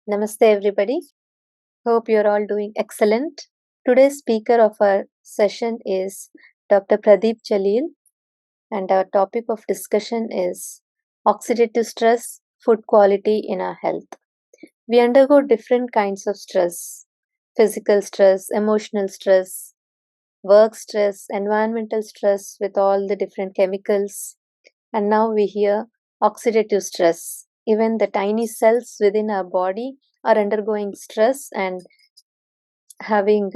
Namaste, everybody. Hope you're all doing excellent. Today's speaker of our session is Dr. Pradeep Jalil, and our topic of discussion is oxidative stress, food quality in our health. We undergo different kinds of stress: physical stress, emotional stress, work stress, environmental stress with all the different chemicals, and now we hear oxidative stress. Even the tiny cells within our body are undergoing stress and having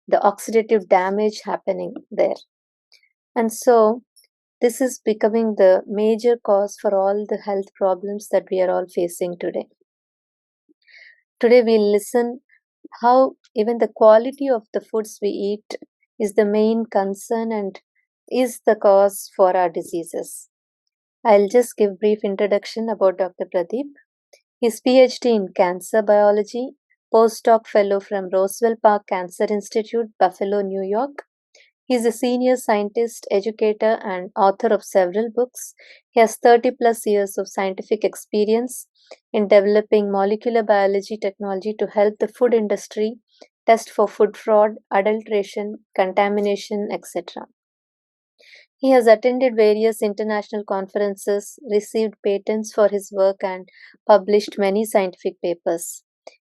the oxidative damage happening there. And so, this is becoming the major cause for all the health problems that we are all facing today. Today, we'll listen how even the quality of the foods we eat is the main concern and is the cause for our diseases. I'll just give brief introduction about Dr. Pradeep. His PhD in cancer biology, postdoc fellow from Roswell Park Cancer Institute, Buffalo, New York. He is a senior scientist, educator, and author of several books. He has 30 plus years of scientific experience in developing molecular biology technology to help the food industry test for food fraud, adulteration, contamination, etc. He has attended various international conferences, received patents for his work, and published many scientific papers.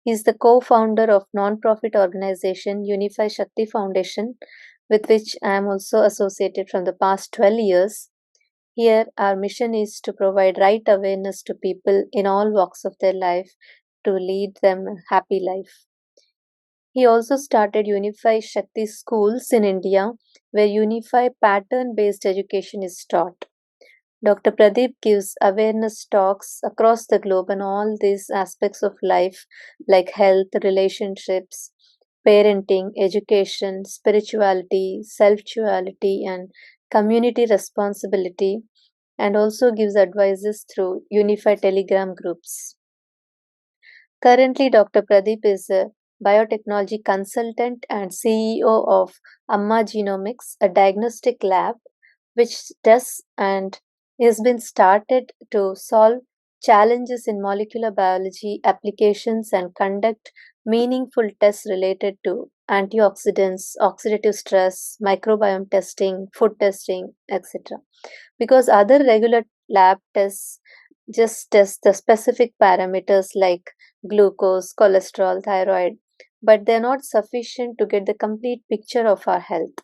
He is the co-founder of non-profit organization Uni5 Shakti Foundation, with which I am also associated from the past 12 years. Here, our mission is to provide right awareness to people in all walks of their life to lead them a happy life. He also started Uni5 Shakti schools in India, where Uni5 pattern-based education is taught. Dr. Pradeep gives awareness talks across the globe on all these aspects of life like health, relationships, parenting, education, spirituality, self-duality, and community responsibility, and also gives advices through Uni5 Telegram groups. Currently, Dr. Pradeep is a biotechnology consultant and CEO of Amma Genomics, a diagnostic lab which does and has been started to solve challenges in molecular biology applications and conduct meaningful tests related to antioxidants, oxidative stress, microbiome testing, food testing, etc. Because other regular lab tests just test the specific parameters like glucose, cholesterol, thyroid, but they're not sufficient to get the complete picture of our health.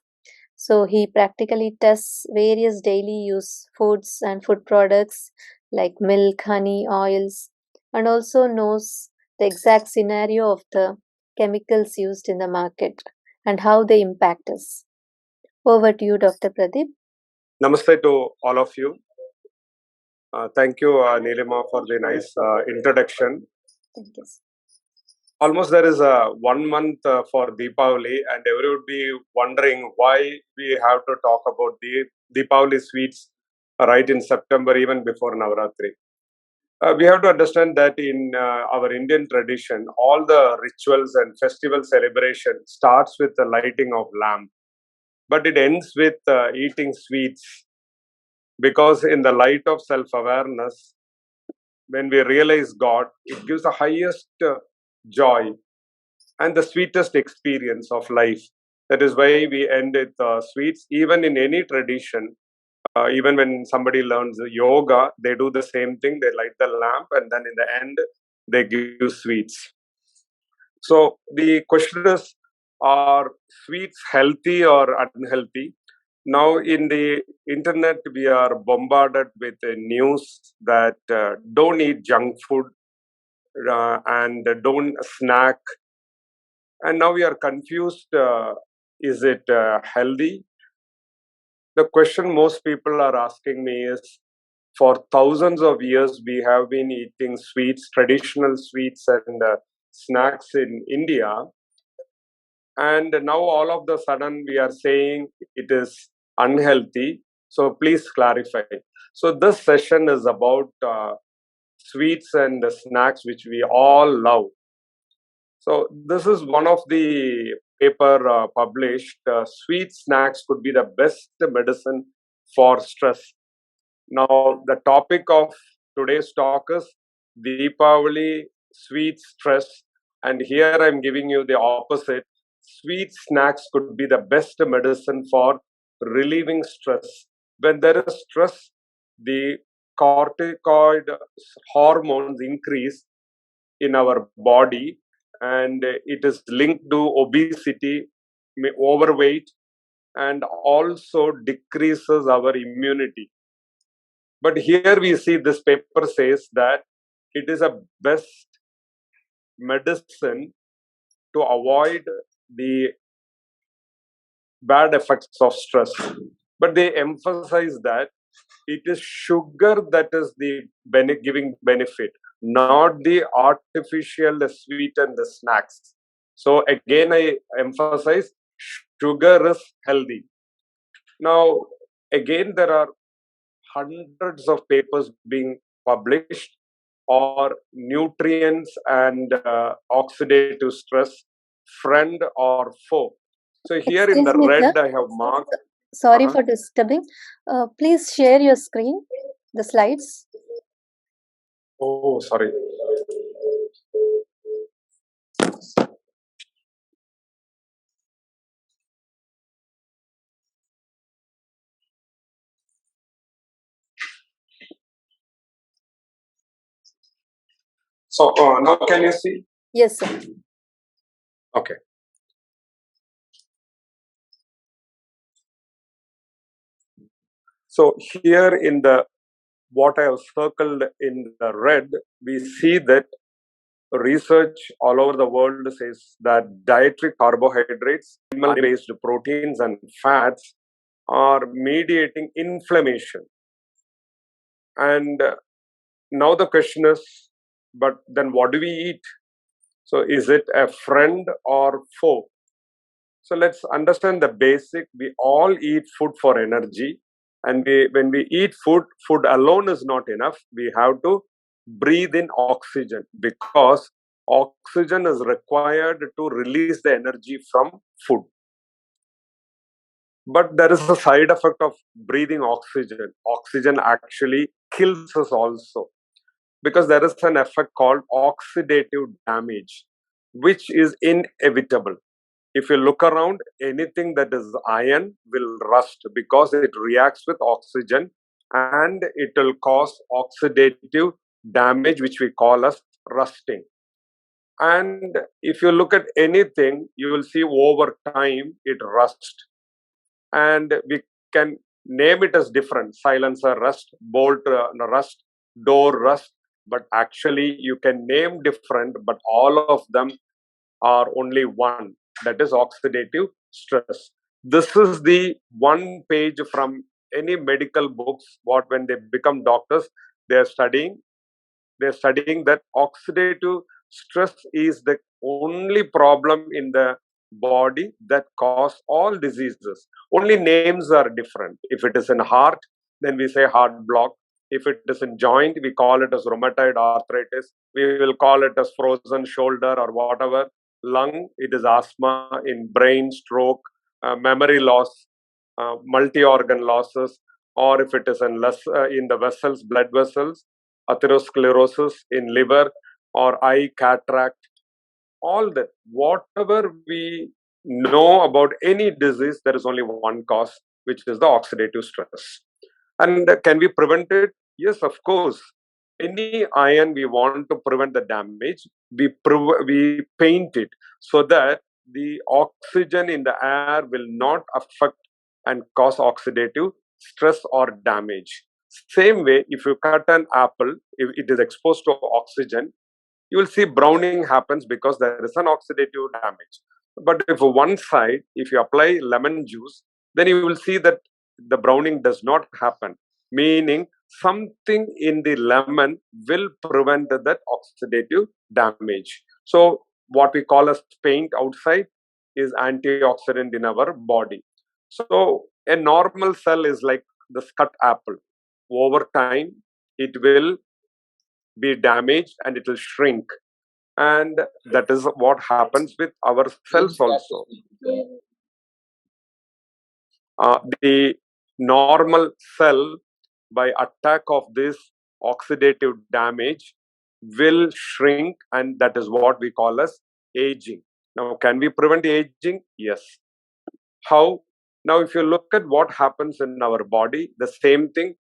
So he practically tests various daily use foods and food products like milk, honey, oils, and also knows the exact scenario of the chemicals used in the market and how they impact us. Over to you, Dr. Pradeep. Namaste to all of you. Thank you, Neelima, for the nice introduction. Thank you. Almost there is a 1 month for Deepavali, and everyone would be wondering why we have to talk about the Deepavali sweets right in September, even before Navaratri. We have to understand that in our Indian tradition, all the rituals and festival celebration starts with the lighting of lamp, but it ends with eating sweets, because in the light of self-awareness, when we realize God, it gives the highest joy and the sweetest experience of life. That is why we end with sweets. Even in any tradition, even when somebody learns yoga, they do the same thing. They light the lamp and then in the end, they give sweets. So the question is, are sweets healthy or unhealthy? Now in the internet, we are bombarded with news that don't eat junk food and don't snack. And now we are confused, is it healthy? The question most people are asking me is, for thousands of years, we have been eating sweets, traditional sweets and snacks in India. And now all of the sudden we are saying it is unhealthy. So please clarify. So this session is about sweets and snacks which we all love. So this is one of the paper published. Sweet snacks could be the best medicine for stress. Now the topic of today's talk is Deepavali sweet stress, and here I'm giving you the opposite. Sweet snacks could be the best medicine for relieving stress. When there is stress, the corticoid hormones increase in our body, and it is linked to obesity, overweight, and also decreases our immunity. But here we see this paper says that it is a best medicine to avoid the bad effects of stress. But they emphasize that it is sugar that is the giving benefit, not the artificial sweetened snacks. So again, I emphasize sugar is healthy. Now, again, there are hundreds of papers being published or nutrients and oxidative stress, friend or foe. So here in Excuse the me, sir. red, I have marked. Sorry Uh-huh. for disturbing. Please share your screen, the slides. Oh, sorry. So now can you see? Yes, sir. Okay. So here in the what I have circled in the red, we see that research all over the world says that dietary carbohydrates, animal-based proteins, and fats are mediating inflammation. And now the question is, but then what do we eat? So is it a friend or foe? So let's understand the basic. We all eat food for energy. And when we eat food, food alone is not enough. We have to breathe in oxygen because oxygen is required to release the energy from food. But there is a side effect of breathing oxygen. Oxygen actually kills us also because there is an effect called oxidative damage, which is inevitable. If you look around, anything that is iron will rust because it reacts with oxygen and it will cause oxidative damage, which we call as rusting. And if you look at anything, you will see over time it rusts. And we can name it as different: silencer rust, bolt rust, door rust. But actually, you can name different, but all of them are only one, that is oxidative stress. This is the one page from any medical books. What when they become doctors, they are studying. They're studying that oxidative stress is the only problem in the body that cause all diseases. Only names are different. If it is in heart, then we say heart block. If it is in joint, we call it as rheumatoid arthritis. We will call it as frozen shoulder or whatever. Lung, it is asthma. In brain, stroke, memory loss, multi-organ losses, or if it is in the vessels, blood vessels, atherosclerosis in liver, or eye cataract, all that. Whatever we know about any disease, there is only one cause, which is the oxidative stress. And can we prevent it? Yes, of course. Any iron we want to prevent the damage, we paint it so that the oxygen in the air will not affect and cause oxidative stress or damage. Same way, if you cut an apple, if it is exposed to oxygen, you will see browning happens because there is an oxidative damage. But if one side, if you apply lemon juice, then you will see that the browning does not happen, meaning something in the lemon will prevent that oxidative damage. So what we call as paint outside is antioxidant in our body. So a normal cell is like the cut apple. Over time, it will be damaged and it will shrink. And that is what happens with our cells also. The normal cell, by attack of this oxidative damage, will shrink, and that is what we call as aging. Now, can we prevent aging? Yes. How? Now, if you look at what happens in our body, the same thing,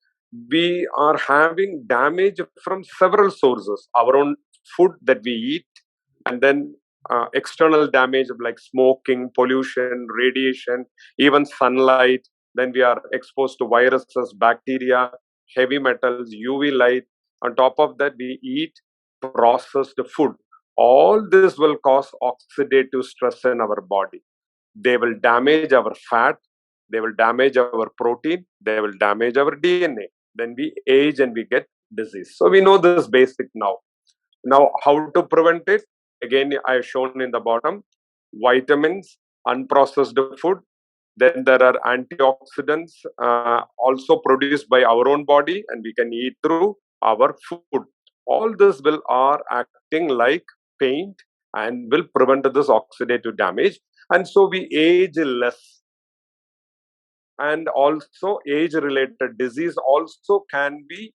we are having damage from several sources. Our own food that we eat, and then external damage like smoking, pollution, radiation, even sunlight. Then we are exposed to viruses, bacteria, heavy metals, UV light. On top of that, we eat processed food. All this will cause oxidative stress in our body. They will damage our fat, they will damage our protein, they will damage our DNA. Then we age and we get disease. So we know this basic now. Now, how to prevent it? Again, I have shown in the bottom, vitamins, unprocessed food. Then there are antioxidants also produced by our own body, and we can eat through our food. All this will are acting like paint and will prevent this oxidative damage. And so we age less. And also age-related disease also can be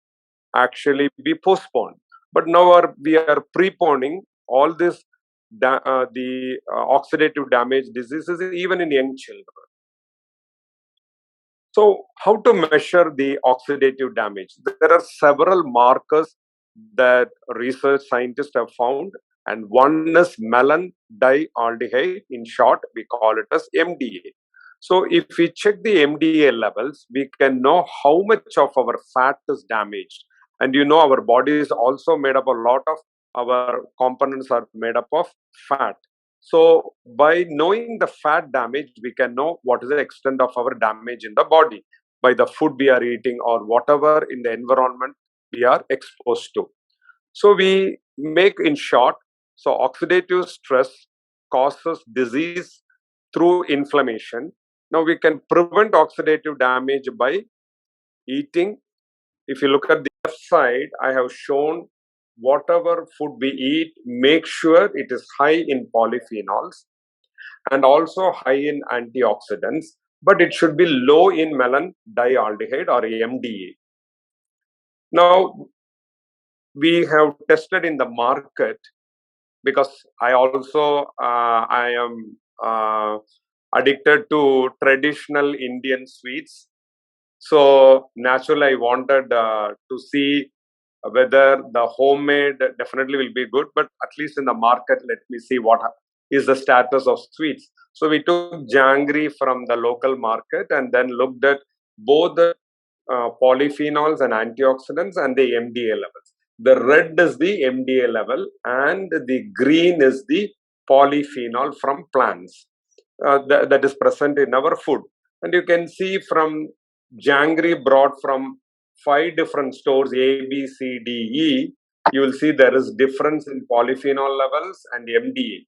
actually be postponed. But now we are preponing all this, the oxidative damage diseases even in young children. So how to measure the oxidative damage? There are several markers that research scientists have found, and one is melon dialdehyde. In short, we call it as MDA. So if we check the MDA levels, we can know how much of our fat is damaged. And you know, our body is also made up, a lot of our components are made up of fat. So by knowing the fat damage, we can know what is the extent of our damage in the body by the food we are eating or whatever in the environment we are exposed to. So we make, in short, so oxidative stress causes disease through inflammation. Now we can prevent oxidative damage by eating. If you look at the left side, I have shown whatever food we eat, make sure it is high in polyphenols and also high in antioxidants, but it should be low in melon dialdehyde or MDA. Now, we have tested in the market, because I also I am addicted to traditional Indian sweets. So naturally, I wanted to see whether the homemade definitely will be good, but at least in the market, let me see what is the status of sweets. So we took janggery from the local market and then looked at both the polyphenols and antioxidants and the MDA levels. The red is the MDA level and the green is the polyphenol from plants that is present in our food. And you can see from janggery brought from 5 different stores, A, B, C, D, E, you will see there is difference in polyphenol levels and MDA.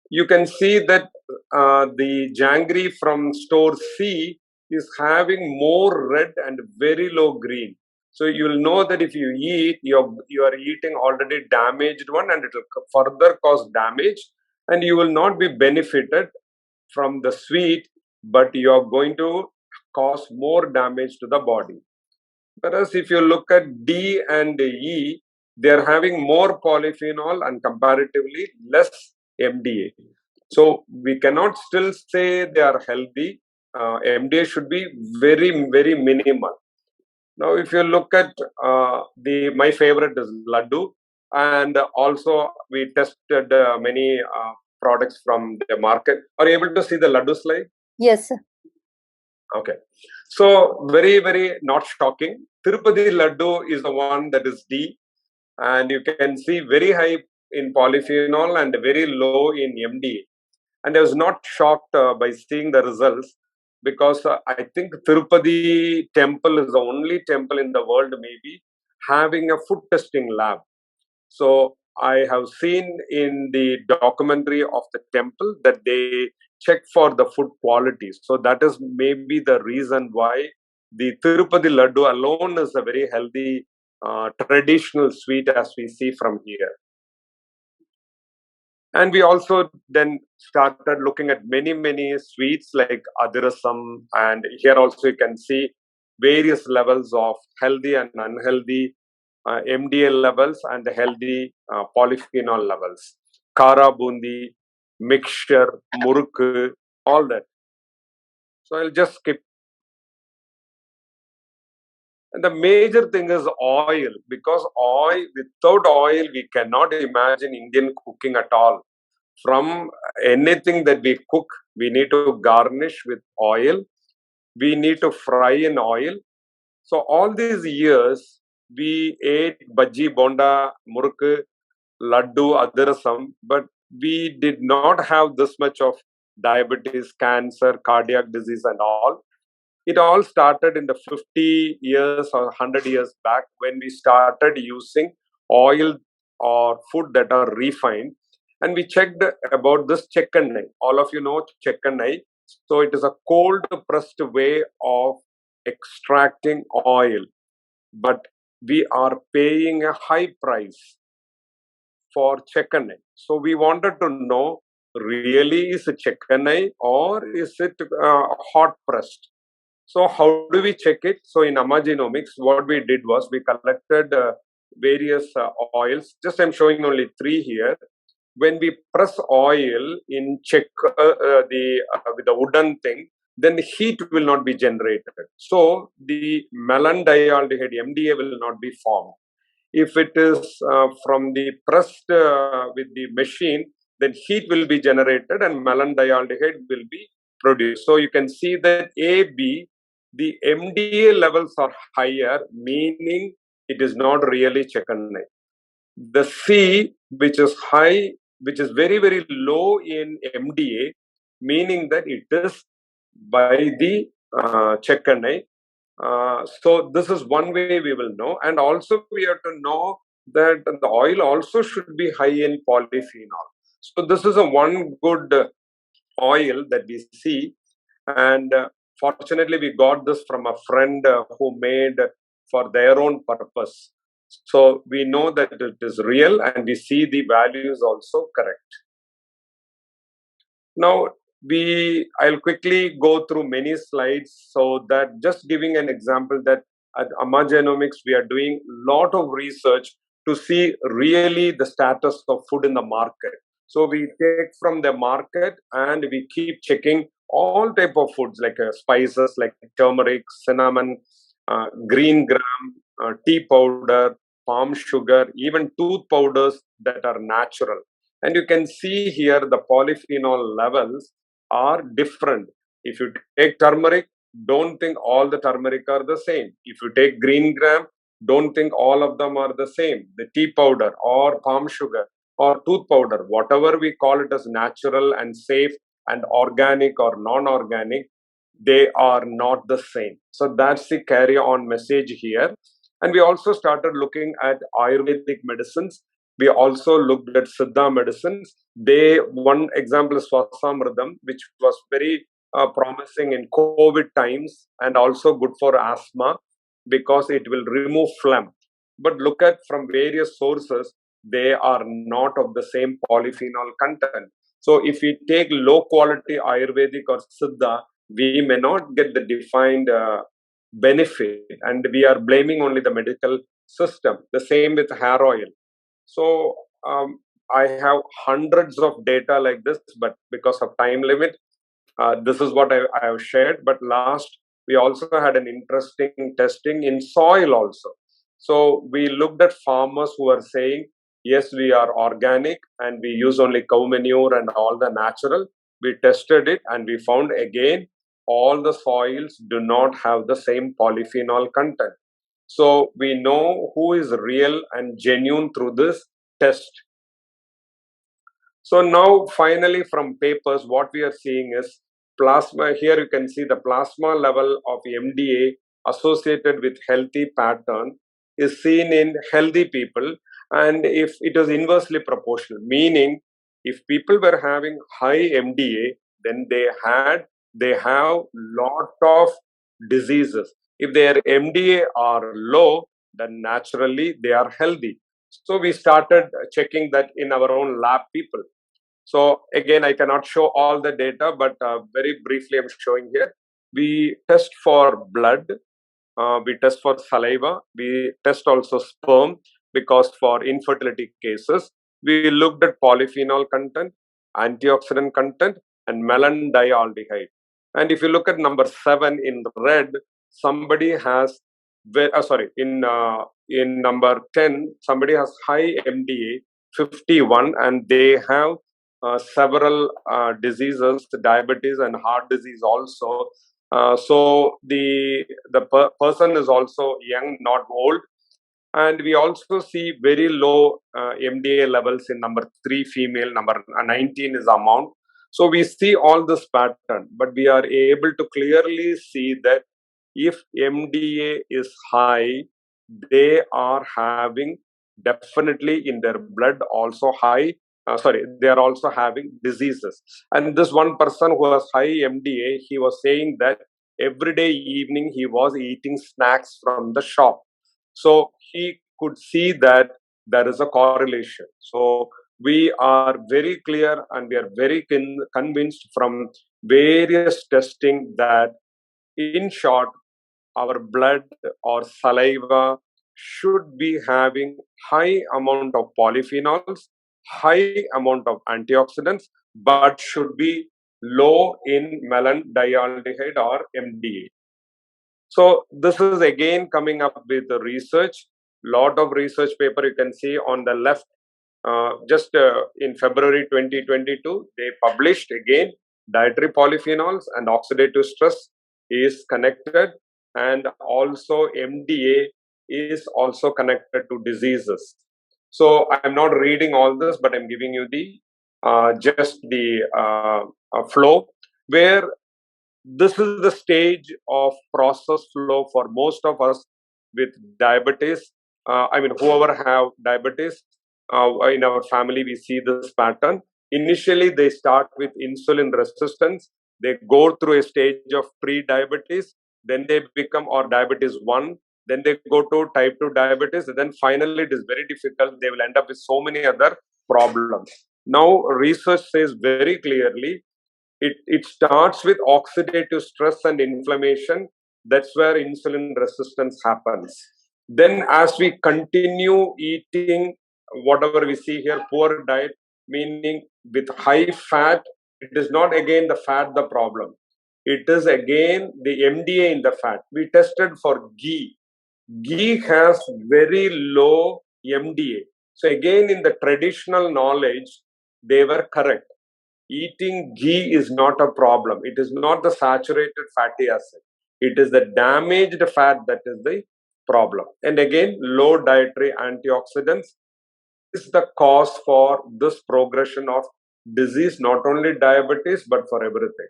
You can see that the janggery from store C is having more red and very low green. So you will know that if you eat, you are eating already damaged one, and it will further cause damage, and you will not be benefited from the sweet, but you are going to cause more damage to the body. Whereas if you look at D and E, they are having more polyphenol and comparatively less MDA. So we cannot still say they are healthy. MDA should be very, very minimal. Now, if you look at my favorite is laddu, and also we tested many products from the market. Are you able to see the laddu slide? Yes, sir. Okay. So very, very not shocking. Tirupati laddu is the one that is D, and you can see very high in polyphenol and very low in MDA. And I was not shocked by seeing the results, because I think Tirupati temple is the only temple in the world maybe having a food testing lab. So I have seen in the documentary of the temple that they check for the food quality. So that is maybe the reason why the Tirupati laddu alone is a very healthy traditional sweet as we see from here. And we also then started looking at many, many sweets like adirasam. And here also you can see various levels of healthy and unhealthy. MDA levels and the healthy polyphenol levels. Kara bundi, mixture, murukku, all that. So I'll just skip. And the major thing is oil, because without oil, we cannot imagine Indian cooking at all. From anything that we cook, we need to garnish with oil. We need to fry in oil. So all these years, we ate bhaji, bonda, murukku, laddu, adirasam, but we did not have this much of diabetes, cancer, cardiac disease and all. It all started in the 50 years or 100 years back when we started using oil or food that are refined. And we checked about this chekannai. All of you know chekannai. So it is a cold pressed way of extracting oil. But we are paying a high price for chekannai. So we wanted to know, really is it chekannai or is it hot pressed? So how do we check it? So in Amagenomics, what we did was we collected various oils. Just I'm showing only 3 here. When we press oil in check with the wooden thing, then heat will not be generated. So the melandialdehyde MDA will not be formed. If it is from the pressed with the machine, then heat will be generated and melandialdehyde will be produced. So you can see that AB, the MDA levels are higher, meaning it is not really chekannai. The C, which is high, which is very, very low in MDA, meaning that it is by the chekannai. So this is one way we will know. And also we have to know that the oil also should be high in polyphenol. So this is a one good oil that we see. And fortunately, we got this from a friend who made for their own purpose. So we know that it is real and we see the values also correct. Now, I'll quickly go through many slides, so that just giving an example that at Amagenomics, we are doing a lot of research to see really the status of food in the market. So we take from the market and we keep checking all type of foods like spices like turmeric, cinnamon, green gram, tea powder, palm sugar, even tooth powders that are natural. And you can see here the polyphenol levels are different. If you take turmeric, don't think all the turmeric are the same. If you take green gram, don't think all of them are the same. The tea powder or palm sugar or tooth powder, whatever we call it as natural and safe and organic or non-organic, they are not the same. So that's the carry on message here. And we also started looking at Ayurvedic medicines. We also looked at Siddha medicines. One example is Swasamridam, which was very promising in COVID times and also good for asthma because it will remove phlegm. But look at from various sources, they are not of the same polyphenol content. So if we take low quality Ayurvedic or Siddha, we may not get the defined benefit, and we are blaming only the medical system. The same with hair oil. So I have hundreds of data like this, but because of time limit, this is what I have shared. But last, we also had an interesting testing in soil also. So we looked at farmers who are saying, yes, we are organic and we use only cow manure and all the natural. We tested it and we found again, all the soils do not have the same polyphenol content. So we know who is real and genuine through this test. So now finally from papers, what we are seeing is plasma. Here you can see the plasma level of MDA associated with healthy pattern is seen in healthy people, and if it is inversely proportional, meaning if people were having high MDA, then they have lot of diseases. If their MDA are low, then naturally they are healthy. So we started checking that in our own lab people. So again, I cannot show all the data, but very briefly I'm showing here. We test for blood, we test for saliva, we test also sperm, because for infertility cases, we looked at polyphenol content, antioxidant content, and melandialdehyde. And if you look at number 7 in red, somebody has, in number 10, somebody has high MDA 51, and they have several diseases, diabetes and heart disease also. So the person is also young, not old. And we also see very low MDA levels in number 3 female, number 19 is amount. So we see all this pattern, but we are able to clearly see that if MDA is high, they are having definitely in their blood also high, they are also having diseases. And this one person who has high MDA, he was saying that every day evening he was eating snacks from the shop. So he could see that there is a correlation. So we are very clear and we are very convinced from various testing that, in short, our blood or saliva should be having high amount of polyphenols, high amount of antioxidants, but should be low in melandialdehyde or MDA. So this is again coming up with the research. Lot of research paper you can see on the left. Just in February 2022, they published again dietary polyphenols and oxidative stress is connected, and also MDA is also connected to diseases. So I'm not reading all this, but I'm giving you the just the flow, where this is the stage of process flow for most of us with diabetes. Whoever have diabetes, in our family, we see this pattern. Initially, they start with insulin resistance. They go through a stage of pre-diabetes. Then they become or diabetes 1. Then they go to type 2 diabetes. And then finally, it is very difficult. They will end up with so many other problems. Now, research says very clearly, it starts with oxidative stress and inflammation. That's where insulin resistance happens. Then as we continue eating whatever we see here, poor diet, meaning with high fat, it is not again the fat the problem. It is again the MDA in the fat. We tested for ghee. Ghee has very low MDA. So again, in the traditional knowledge, they were correct. Eating ghee is not a problem. It is not the saturated fatty acid. It is the damaged fat that is the problem. And again, low dietary antioxidants is the cause for this progression of disease, not only diabetes, but for everything.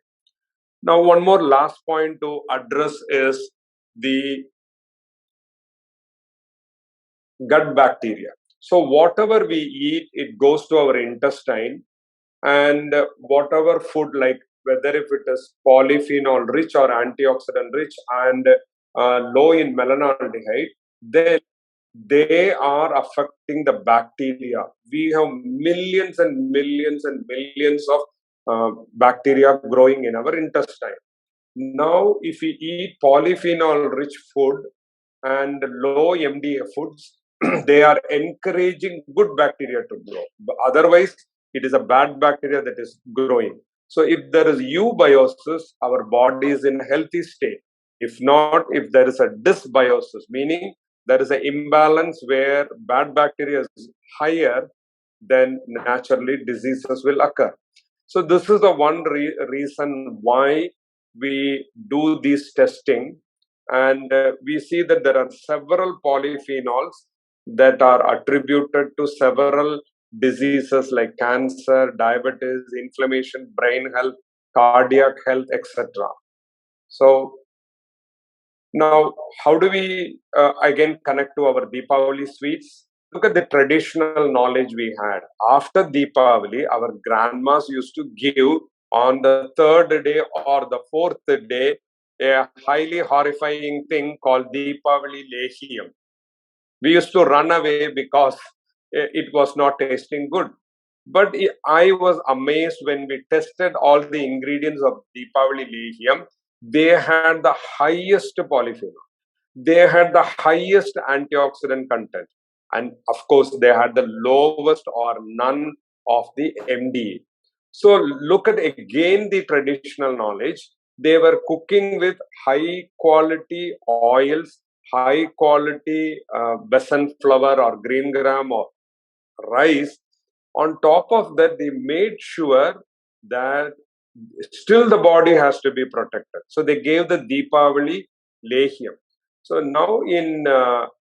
Now, one more last point to address is the gut bacteria. So whatever we eat, it goes to our intestine, and whatever food, like whether if it is polyphenol rich or antioxidant rich and low in melanaldehyde, then they are affecting the bacteria. We have millions and millions and millions of bacteria growing in our intestine. Now, if we eat polyphenol rich food and low MDA foods, they are encouraging good bacteria to grow. But otherwise, it is a bad bacteria that is growing. So if there is eubiosis, our body is in a healthy state. If not, if there is a dysbiosis, meaning there is an imbalance where bad bacteria is higher, then naturally diseases will occur. So this is the one reason why we do this testing, and we see that there are several polyphenols that are attributed to several diseases like cancer, diabetes, inflammation, brain health, cardiac health, etc. So now, how do we again connect to our Deepavali sweets? Look at the traditional knowledge we had. After Deepavali, our grandmas used to give on the third day or the fourth day a highly horrifying thing called Deepavali Lehiam. We used to run away because it was not tasting good. But I was amazed when we tested all the ingredients of Deepavali Lehiam. They had the highest polyphenol. they had the highest antioxidant content. And of course, they had the lowest or none of the MDA. So look at again the traditional knowledge. They were cooking with high quality oils, high quality besan flour or green gram or rice. On top of that, they made sure that still the body has to be protected. So they gave the Deepavali Lehyam. So now in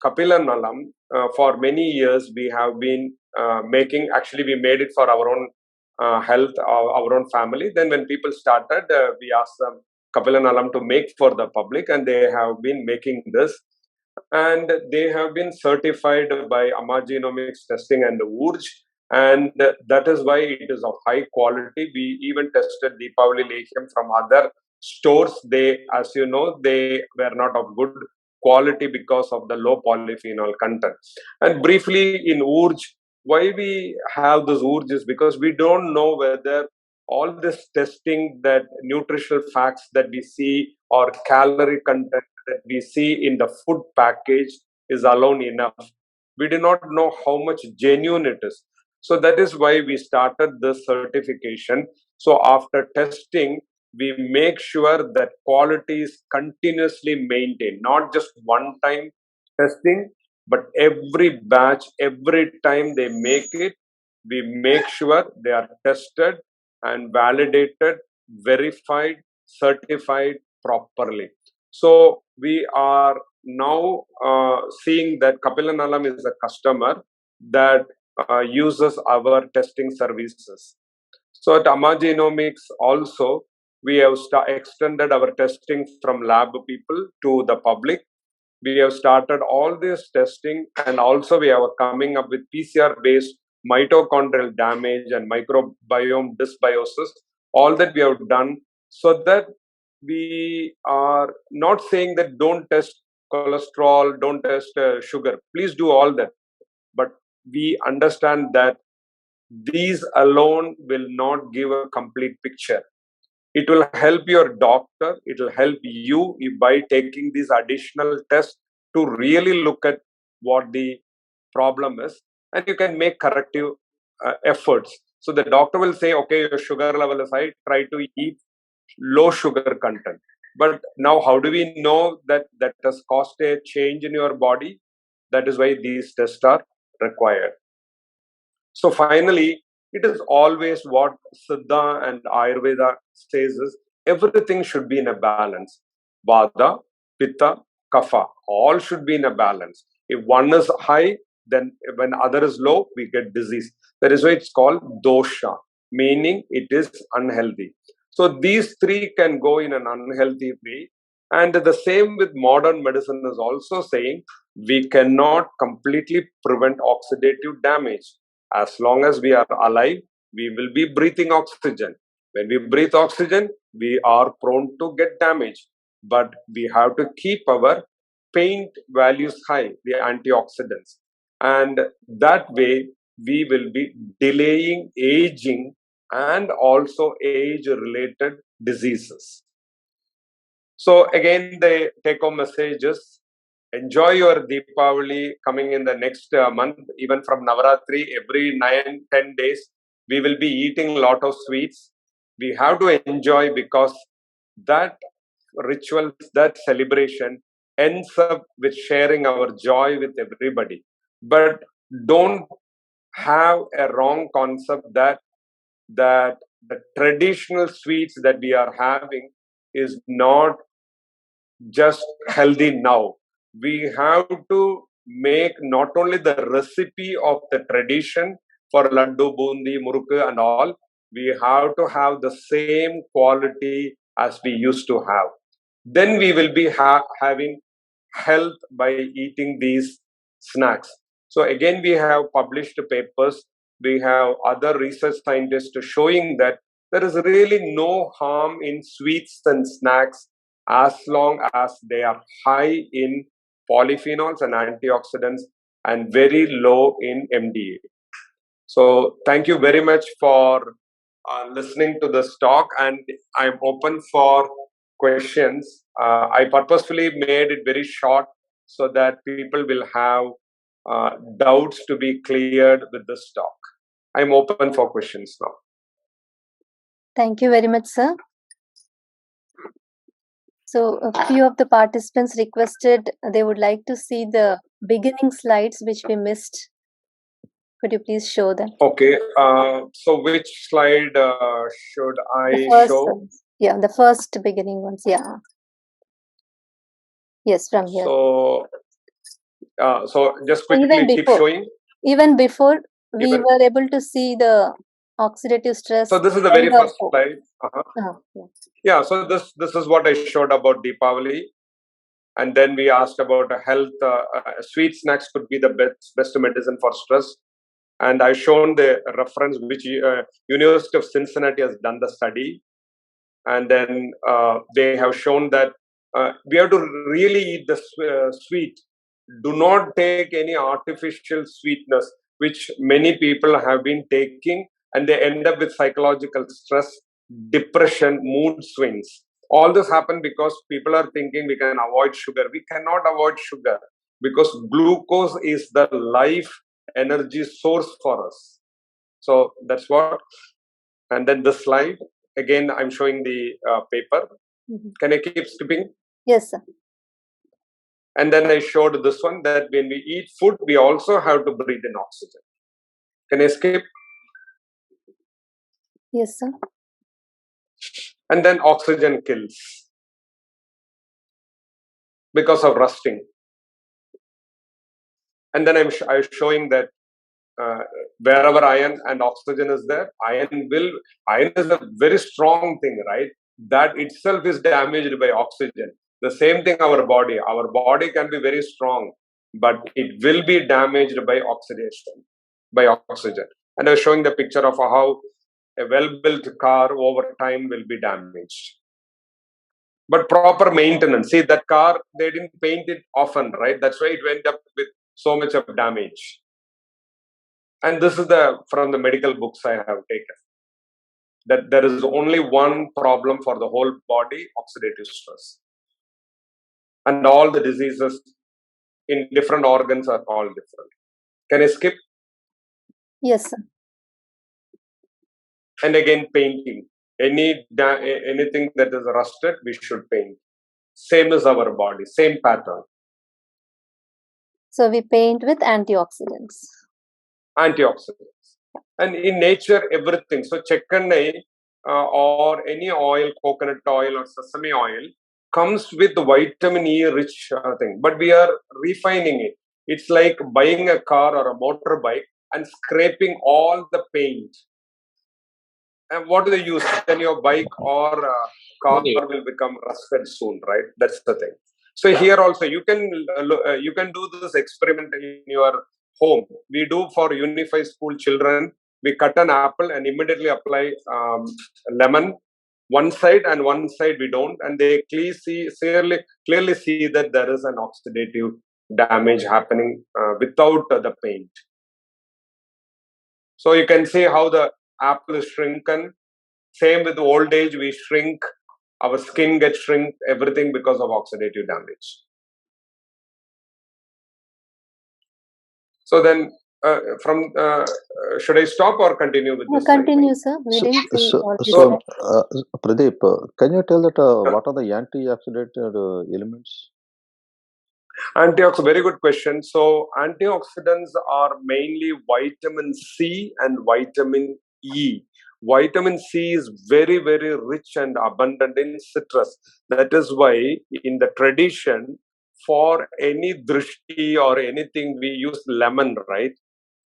Kapila Nalam, for many years we have been making, actually we made it for our own health, our own family. Then when people started, we asked them Kapila Nalam to make for the public, and they have been making this. And they have been certified by Amagenomics testing and URJ, and that is why it is of high quality. We even tested Deepavali Lehyam from other stores. They, as you know, they were not of good quality because of the low polyphenol content. And briefly in URJ, why we have this URJ is because we don't know whether all this testing, that nutritional facts that we see or calorie content that we see in the food package is alone enough. We do not know how much genuine it is. So that is why we started this certification. So after testing, we make sure that quality is continuously maintained, not just one time testing, but every batch, every time they make it, we make sure they are tested and validated, verified, certified properly. So we are now seeing that Kapilanalam is a customer that uses our testing services. So at Amagenomics also, we have extended our testing from lab people to the public. We have started all this testing, and also we are coming up with PCR-based mitochondrial damage and microbiome dysbiosis. All that we have done, so that we are not saying that don't test cholesterol, don't test sugar. Please do all that. But we understand that these alone will not give a complete picture. It will help your doctor, it will help you by taking these additional tests to really look at what the problem is, and you can make corrective efforts. So the doctor will say, okay, your sugar level is high, try to eat low sugar content. But now, how do we know that that has caused a change in your body? That is why these tests are required. So finally, it is always what Siddha and Ayurveda says is everything should be in a balance. Vata, Pitta, Kapha, all should be in a balance. If one is high, then when other is low, we get disease. That is why it's called dosha, meaning it is unhealthy. So these three can go in an unhealthy way. And the same with modern medicine is also saying we cannot completely prevent oxidative damage. As long as we are alive, we will be breathing oxygen. When we breathe oxygen, we are prone to get damage. But we have to keep our paint values high, the antioxidants. And that way, we will be delaying aging and also age related diseases. So, again, the take home message is enjoy your Deepavali coming in the next month, even from Navaratri, every 9-10 days. We will be eating a lot of sweets. We have to enjoy because that ritual, that celebration ends up with sharing our joy with everybody. But don't have a wrong concept that the traditional sweets that we are having is not just healthy now. We have to make not only the recipe of the tradition for laddu, bundi, murukku and all, we have to have the same quality as we used to have. Then we will be having health by eating these snacks. So again, we have published papers. We have other research scientists showing that there is really no harm in sweets and snacks as long as they are high in polyphenols and antioxidants and very low in MDA. So thank you very much for listening to this talk, and I'm open for questions. I purposefully made it very short so that people will have doubts to be cleared with this talk. I'm open for questions now. Thank you very much, sir. So a few of the participants requested they would like to see the beginning slides which we missed. Could you please show them? Okay. So which slide should I The first show? ones. Yeah, the first beginning ones. Yeah. Yes, from here. So just So quickly keep showing. Even before we were able to see the oxidative stress. So this is the very first slide. Yeah. So this is what I showed about Deepavali. And then we asked about health. Sweet snacks could be the best medicine for stress. And I've shown the reference which University of Cincinnati has done the study. And then they have shown that we have to really eat the sweet. Do not take any artificial sweetness, which many people have been taking, and they end up with psychological stress, depression, mood swings. All this happen because people are thinking we can avoid sugar. We cannot avoid sugar because glucose is the life energy source for us. So that's what. And then the slide, again, I'm showing the paper. Can I keep skipping? Yes, sir. And then I showed this one that when we eat food, we also have to breathe in oxygen. Can I skip? Yes, sir. And then oxygen kills because of rusting. And then I'm showing that wherever iron and oxygen is there, iron is a very strong thing, right? That itself is damaged by oxygen. The same thing our body can be very strong, but it will be damaged by oxidation, by oxygen. And I was showing the picture of how a well-built car over time will be damaged. But proper maintenance, see that car, they didn't paint it often, right? That's why it went up with so much of damage. And this is from the medical books I have taken, that there is only one problem for the whole body, oxidative stress. And all the diseases in different organs are all different. Can I skip? Yes, sir. And again, painting. Anything that is rusted, we should paint. Same as our body, same pattern. So we paint with antioxidants. Antioxidants. And in nature, everything. So chekkanai or any oil, coconut oil or sesame oil, comes with vitamin E rich thing. But we are refining it. It's like buying a car or a motorbike and scraping all the paint. And what do they use? Then your bike or car will become rusted soon, right? That's the thing. So here also you can do this experiment in your home. We do for Uni5 school children. We cut an apple and immediately apply lemon one side, and one side we don't, and they clearly see that there is an oxidative damage happening without the paint. So you can see how the apple is shrunken. Same with old age, we shrink, our skin gets shrink, everything because of oxidative damage. So then, should I stop or continue with this? Continue, sir. We didn't see all this. Pradeep, can you tell that what are the antioxidant elements? Antioxidants, very good question. So antioxidants are mainly vitamin C and vitamin E. Vitamin C is very, very rich and abundant in citrus. That is why in the tradition, for any drishti or anything, we use lemon, right?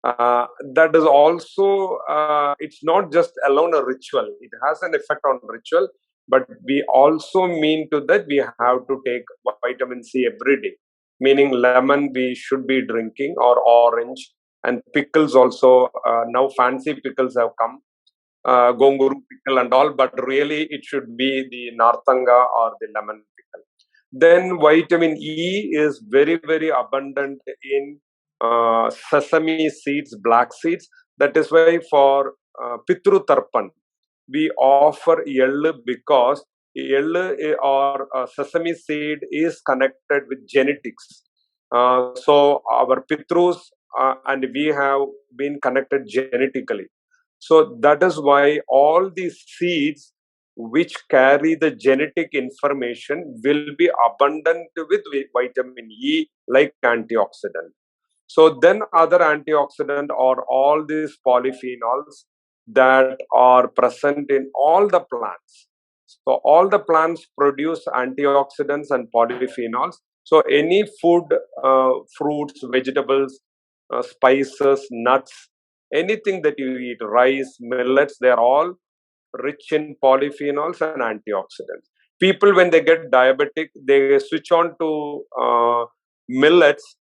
That is also, it's not just alone a ritual. It has an effect on ritual, but we also mean to that we have to take vitamin C every day. Meaning lemon we should be drinking, or orange, and pickles also. Now fancy pickles have come, gonguru pickle and all, but really it should be the nartanga or the lemon pickle. Then vitamin E is very, very abundant in sesame seeds, black seeds. That is why for Pitru Tarpan, we offer yellow because or sesame seed is connected with genetics. So our Pitrus and we have been connected genetically. So that is why all these seeds which carry the genetic information will be abundant with vitamin E like antioxidant. So then other antioxidant or all these polyphenols that are present in all the plants. So all the plants produce antioxidants and polyphenols. So any food, fruits, vegetables, spices, nuts, anything that you eat, rice, millets, they are all rich in polyphenols and antioxidants. People, when they get diabetic, they switch on to millets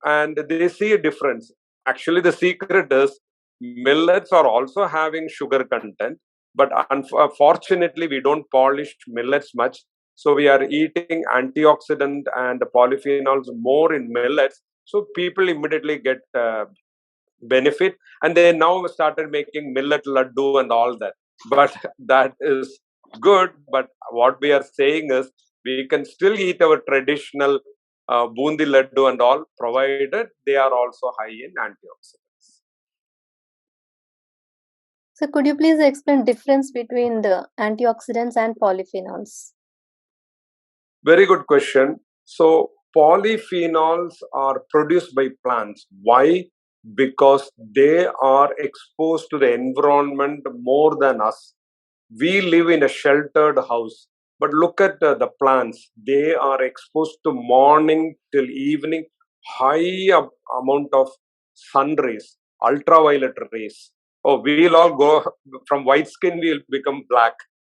and they see a difference. Actually, the secret is millets are also having sugar content, but unfortunately, we don't polish millets much. So we are eating antioxidant and polyphenols more in millets. So people immediately get benefit, and they now started making millet laddu and all that. But that is good. But what we are saying is we can still eat our traditional bundi laddu and all, provided they are also high in antioxidants. So could you please explain difference between the antioxidants and polyphenols? Very good question. So polyphenols are produced by plants. Why? Because they are exposed to the environment more than us. We live in a sheltered house, but look at the plants. They are exposed to morning till evening, amount of sun rays, ultraviolet rays. Oh, we'll all go from white skin, we'll become black.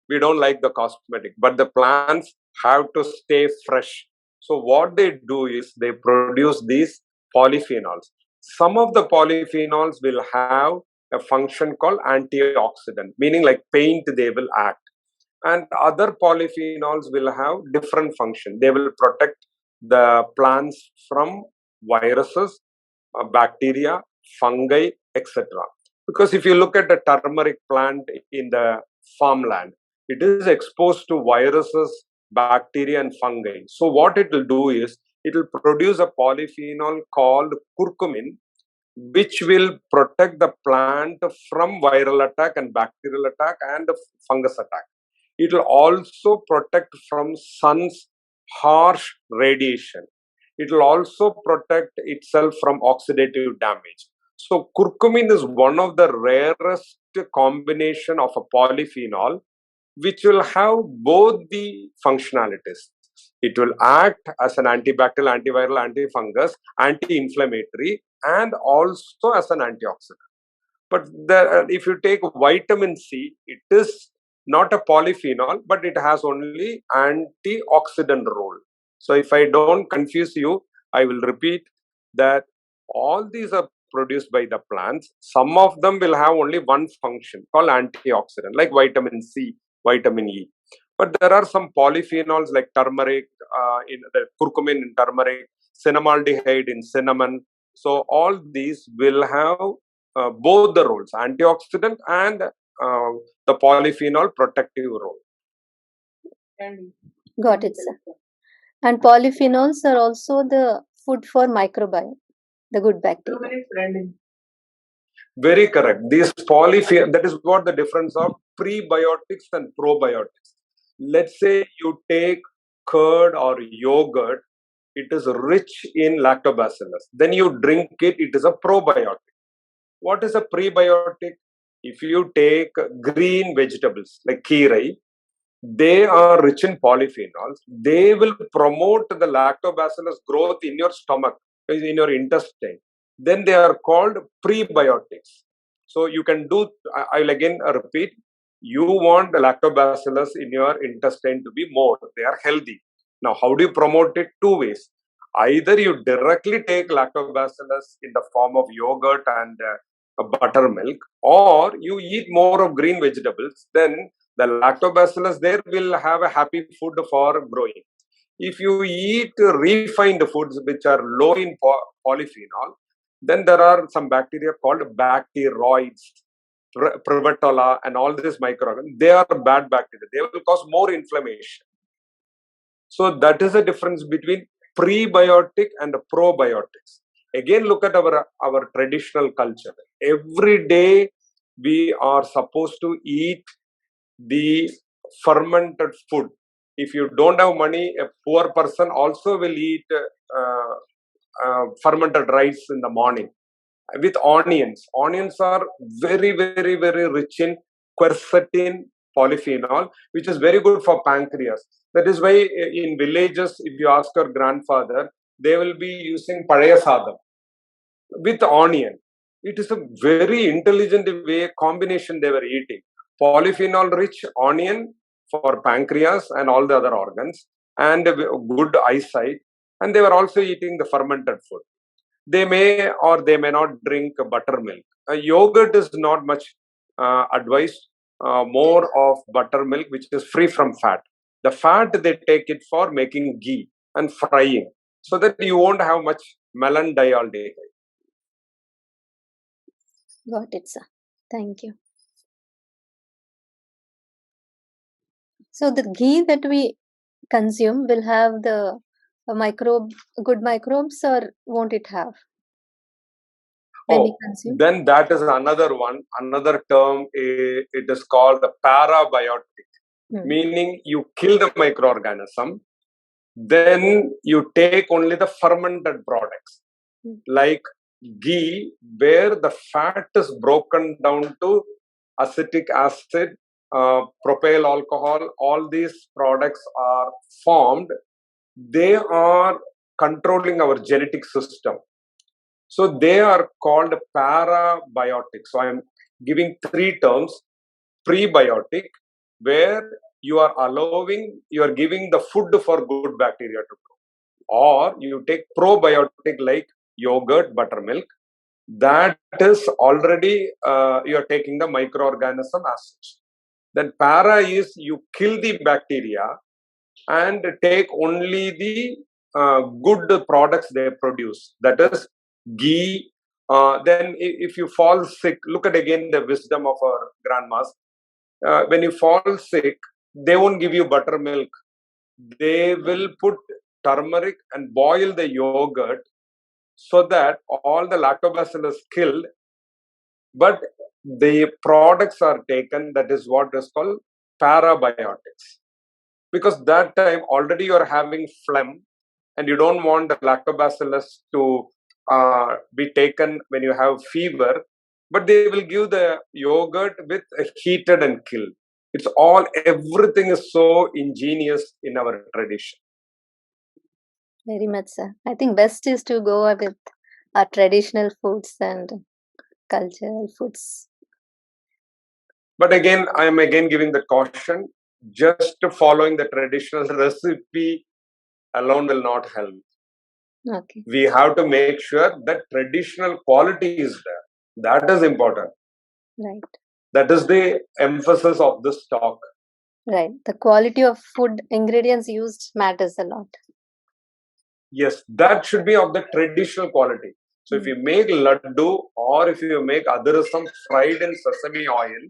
We don't like the cosmetic, but the plants have to stay fresh. So what they do is they produce these polyphenols. Some of the polyphenols will have a function called antioxidant, meaning like paint they will act. And other polyphenols will have different function. They will protect the plants from viruses, bacteria, fungi, etc. Because if you look at the turmeric plant in the farmland, it is exposed to viruses, bacteria, and fungi. So what it will do is it will produce a polyphenol called curcumin, which will protect the plant from viral attack and bacterial attack and fungus attack. It will also protect from sun's harsh radiation. It will also protect itself from oxidative damage. So curcumin is one of the rarest combination of a polyphenol which will have both the functionalities. It will act as an antibacterial, antiviral, antifungus, anti-inflammatory, and also as an antioxidant. But if you take vitamin C, it is not a polyphenol, but it has only antioxidant role. So if I don't confuse you, I will repeat that all these are produced by the plants. Some of them will have only one function called antioxidant, like vitamin C, vitamin E. But there are some polyphenols like turmeric, in the curcumin in turmeric, cinnamaldehyde in cinnamon. So all these will have both the roles, antioxidant and the polyphenol protective role. Got it, sir. And polyphenols are also the food for microbiome, the good bacteria. Very correct. These polyphenols, that is what the difference of prebiotics and probiotics. Let's say you take curd or yogurt, it is rich in lactobacillus. Then you drink it, it is a probiotic. What is a prebiotic? If you take green vegetables like kirai, they are rich in polyphenols. They will promote the lactobacillus growth in your stomach, in your intestine. Then they are called prebiotics. So you can do, I will again repeat, you want the lactobacillus in your intestine to be more, they are healthy. Now, how do you promote it? Two ways. Either you directly take lactobacillus in the form of yogurt and buttermilk, or you eat more of green vegetables, then the lactobacillus there will have a happy food for growing. If you eat refined foods which are low in polyphenol, then there are some bacteria called bacteroids. Prevetola, and all these microorganisms, they are bad bacteria. They will cause more inflammation. So that is the difference between prebiotic and probiotics. Again, look at our traditional culture. Every day we are supposed to eat the fermented food. If you don't have money, a poor person also will eat fermented rice in the morning with onions. Onions are very, very, very rich in quercetin, polyphenol, which is very good for pancreas. That is why in villages, if you ask your grandfather, they will be using palaya sadam with onion. It is a very intelligent way combination they were eating. Polyphenol rich onion for pancreas and all the other organs, and good eyesight. And they were also eating the fermented food. They may or they may not drink buttermilk. Yogurt is not much advised. More of buttermilk, which is free from fat. The fat they take it for making ghee and frying, so that you won't have much melandialdehyde. Got it, sir. Thank you. So the ghee that we consume will have the good microbes, or won't it have when we consume? Then that is another one. Another term, it is called the parabiotic, meaning you kill the microorganism, then you take only the fermented products, like ghee, where the fat is broken down to acetic acid, propyl alcohol. All these products are formed. They are controlling our genetic system. So they are called parabiotics. So I am giving three terms. Prebiotic, where you are giving the food for good bacteria to grow. Or you take probiotic like yogurt, buttermilk. That is already, you are taking the microorganism as such. Then para is you kill the bacteria and take only the good products they produce. That is ghee. Then if you fall sick, look at again the wisdom of our grandmas. When you fall sick, they won't give you buttermilk. They will put turmeric and boil the yogurt so that all the lactobacillus killed, but the products are taken. That is what is called parabiotics. Because that time already you are having phlegm and you don't want the lactobacillus to be taken when you have fever, but they will give the yogurt with heated and killed. It's all, everything is so ingenious in our tradition. Very much, sir. I think best is to go with our traditional foods and cultural foods. But again, I am again giving the caution, just following the traditional recipe alone will not help. Okay. We have to make sure that traditional quality is there. That is important. Right. That is the emphasis of this talk. Right. The quality of food ingredients used matters a lot. Yes, that should be of the traditional quality. So if you make laddu or if you make adarasam fried in sesame oil,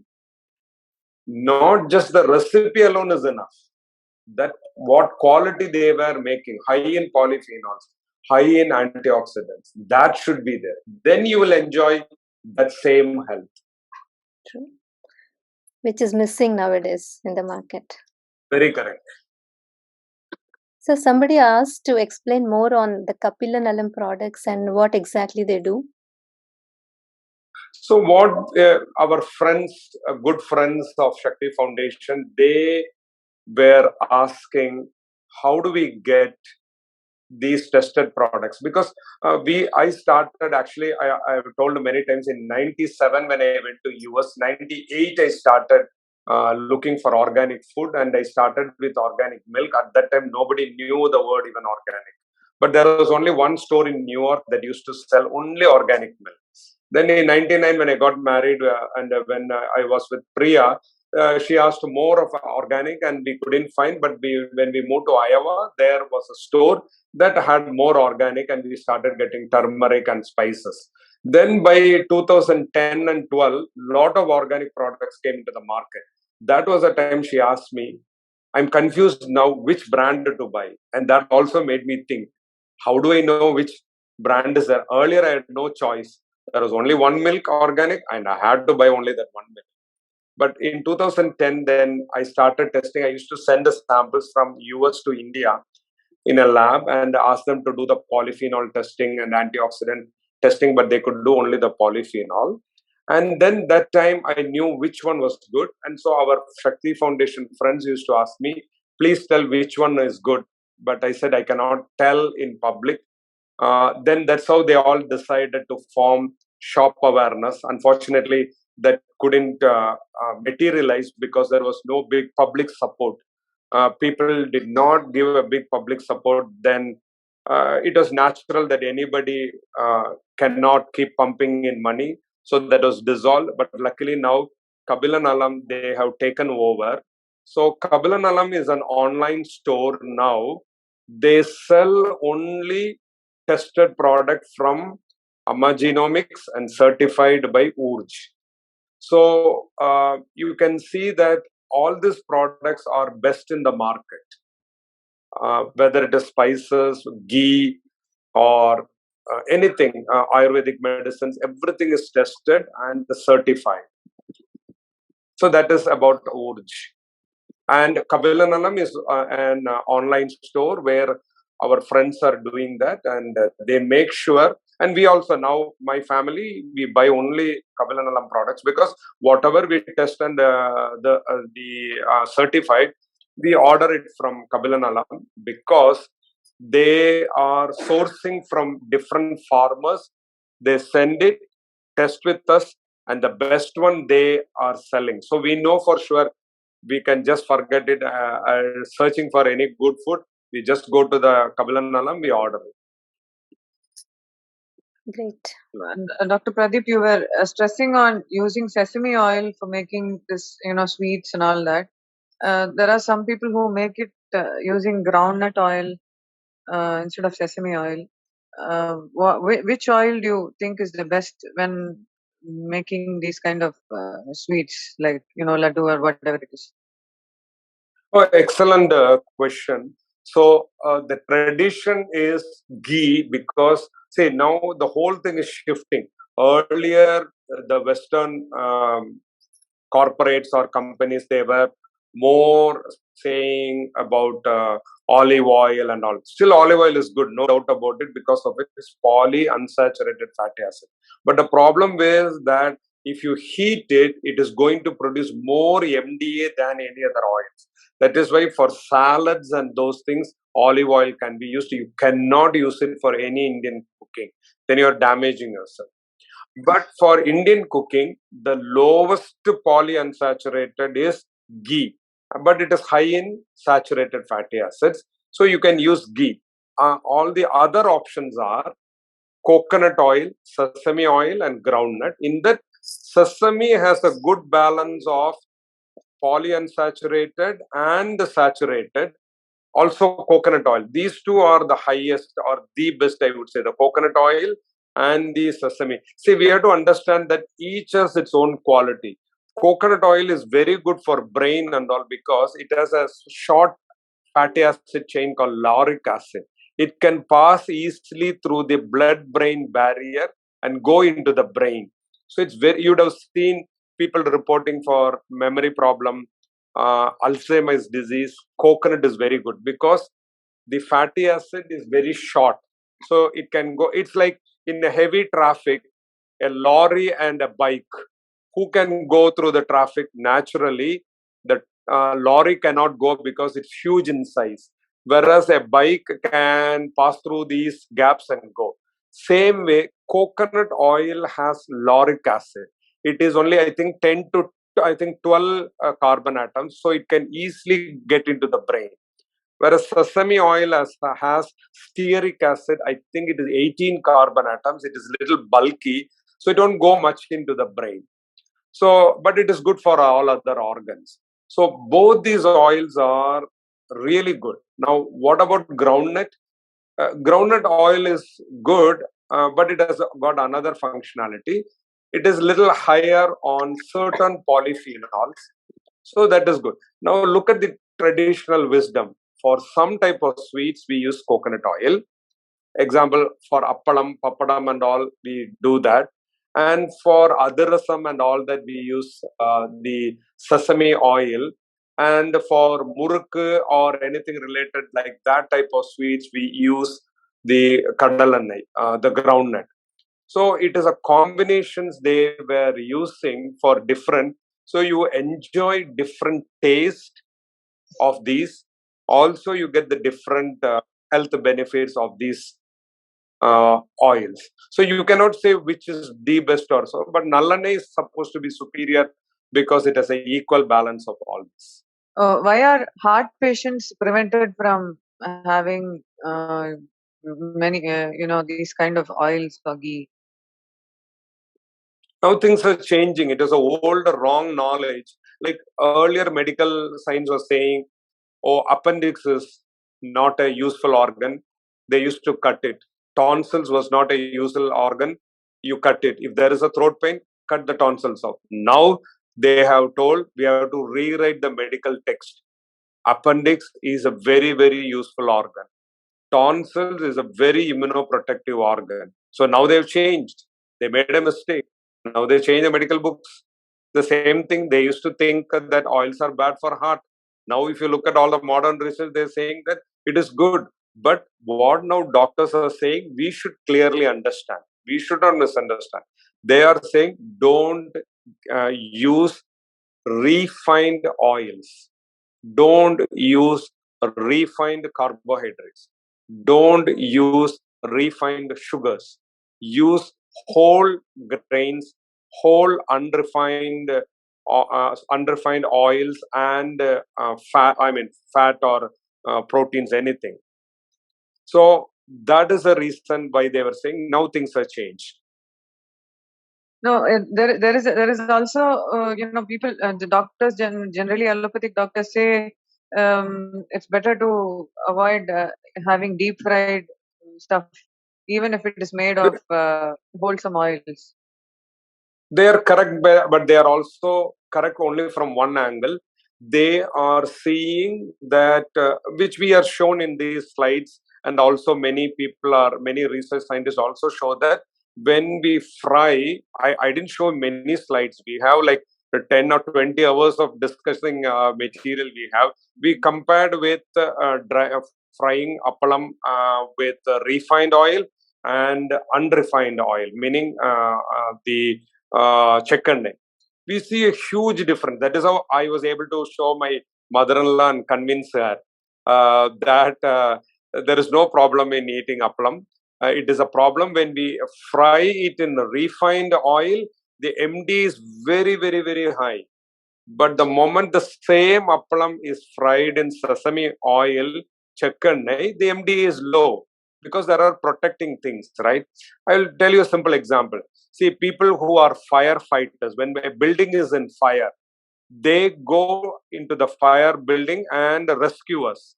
not just the recipe alone is enough. That what quality they were making, high in polyphenols, high in antioxidants, that should be there. Then you will enjoy that same health. True. Which is missing nowadays in the market. Very correct. So somebody asked to explain more on the Kapilanalam products and what exactly they do. So what our friends, good friends of Shakti Foundation, they were asking, how do we get these tested products? Because I started, actually, I have told many times, in 97 when I went to US, 98 I started looking for organic food, and I started with organic milk. At that time, nobody knew the word even organic. But there was only one store in New York that used to sell only organic milk. Then in 99, when I got married and when I was with Priya, she asked more of organic and we couldn't find. But when we moved to Iowa, there was a store that had more organic and we started getting turmeric and spices. Then by 2010 and 12, lot of organic products came into the market. That was the time she asked me, I'm confused now which brand to buy. And that also made me think, how do I know which brand is there? Earlier, I had no choice. There was only one milk organic, and I had to buy only that one milk. But in 2010, then I started testing. I used to send the samples from US to India in a lab and ask them to do the polyphenol testing and antioxidant testing, but they could do only the polyphenol. And then that time I knew which one was good. And so our Shakti Foundation friends used to ask me, please tell which one is good. But I said I cannot tell in public. Then that's how they all decided to form shop awareness. Unfortunately, that couldn't materialize because there was no big public support. People did not give a big public support. Then it was natural that anybody cannot keep pumping in money. So that was dissolved. But luckily now, Kabilan Alam, they have taken over. So Kabilan Alam is an online store now. They sell only tested product from Genomics and certified by URJ. So you can see that all these products are best in the market, whether it is spices, ghee, or anything, Ayurvedic medicines, everything is tested and certified. So that is about URJ. And Kabilanalam is an online store where our friends are doing that, and they make sure. And we also now, my family, we buy only Kabilanalam products because whatever we test and the certified, we order it from Kabilanalam because they are sourcing from different farmers. They send it, test with us, and the best one they are selling. So we know for sure we can just forget it. Searching for any good food, we just go to the Kabilanalam, we order it. Great. Dr. Pradeep, you were stressing on using sesame oil for making this, sweets and all that. There are some people who make it using groundnut oil instead of sesame oil. Which oil do you think is the best when making these kind of sweets, like laddu or whatever it is? Oh, excellent question. So the tradition is ghee because say now the whole thing is shifting. Earlier, the Western corporates or companies, they were more saying about olive oil and all. Still, olive oil is good, no doubt about it, because of its polyunsaturated fatty acid. But the problem is that if you heat it, it is going to produce more MDA than any other oils. That is why for salads and those things, olive oil can be used. You cannot use it for any Indian cooking. Then you are damaging yourself. But for Indian cooking, the lowest polyunsaturated is ghee, but it is high in saturated fatty acids. So you can use ghee. All the other options are coconut oil, sesame oil, and groundnut. In that, sesame has a good balance of polyunsaturated and saturated. Also, coconut oil. These two are the highest or the best, I would say, the coconut oil and the sesame. See, we have to understand that each has its own quality. Coconut oil is very good for brain and all because it has a short fatty acid chain called lauric acid. It can pass easily through the blood-brain barrier and go into the brain. So it's very, you would have seen people reporting for memory problem, Alzheimer's disease. Coconut is very good because the fatty acid is very short. So it can go, it's like in a heavy traffic, a lorry and a bike. Who can go through the traffic naturally? The lorry cannot go because it's huge in size. Whereas a bike can pass through these gaps and go. Same way, coconut oil has lauric acid. It is only, I think, 10 to 12 carbon atoms. So it can easily get into the brain. Whereas sesame oil has stearic acid, I think it is 18 carbon atoms. It is a little bulky, so it don't go much into the brain. So, but it is good for all other organs. So both these oils are really good. Now, what about groundnut? Groundnut oil is good but it has got another functionality. It is little higher on certain polyphenols, so that is good. Now look at the traditional wisdom. For some type of sweets, we use coconut oil. Example, for appalam, papadam and all, we do that. And for adirasam and all that, we use the sesame oil. And for murukku or anything related like that type of sweets, we use the kadalannai, the groundnut. So it is a combinations they were using for different. So you enjoy different taste of these. Also, you get the different health benefits of these oils. So you cannot say which is the best or so, but Nallanai is supposed to be superior because it has an equal balance of all this. Why are heart patients prevented from having many, these kind of oils or ghee? Now things are changing. It is a old wrong knowledge. Like earlier medical science was saying, oh, appendix is not a useful organ. They used to cut it. Tonsils was not a useful organ. You cut it. If there is a throat pain, cut the tonsils off. Now they have told we have to rewrite the medical text. Appendix is a very, very useful organ. Tonsils is a very immunoprotective organ. So now they've changed. They made a mistake. Now they change the medical books. The same thing, they used to think that oils are bad for heart. Now, if you look at all the modern research, they're saying that it is good. But what now doctors are saying, we should clearly understand. We should not misunderstand. They are saying don't use refined oils. Don't use refined carbohydrates. Don't use refined sugars. Use whole grains, whole unrefined oils and fat. I mean fat or proteins, anything. So that is the reason why they were saying now things have changed. No, there is also people, the doctors generally allopathic doctors say it's better to avoid having deep fried stuff, even if it is made of wholesome oils. They are correct, but they are also correct only from one angle. They are seeing that, which we are shown in these slides, and also many research scientists also show that when we fry, I didn't show many slides. We have like 10 or 20 hours of discussing material we have. We compared with frying appalam with refined oil and unrefined oil, meaning the checkered. We see a huge difference. That is how I was able to show my mother-in-law and convince her that there is no problem in eating appalam. It is a problem when we fry it in refined oil. The MD is very, very, very high. But the moment the same appalam is fried in sesame oil, checkered, the MD is low because there are protecting things, right? I will tell you a simple example. See, people who are firefighters, when a building is in fire, they go into the fire building and rescue us.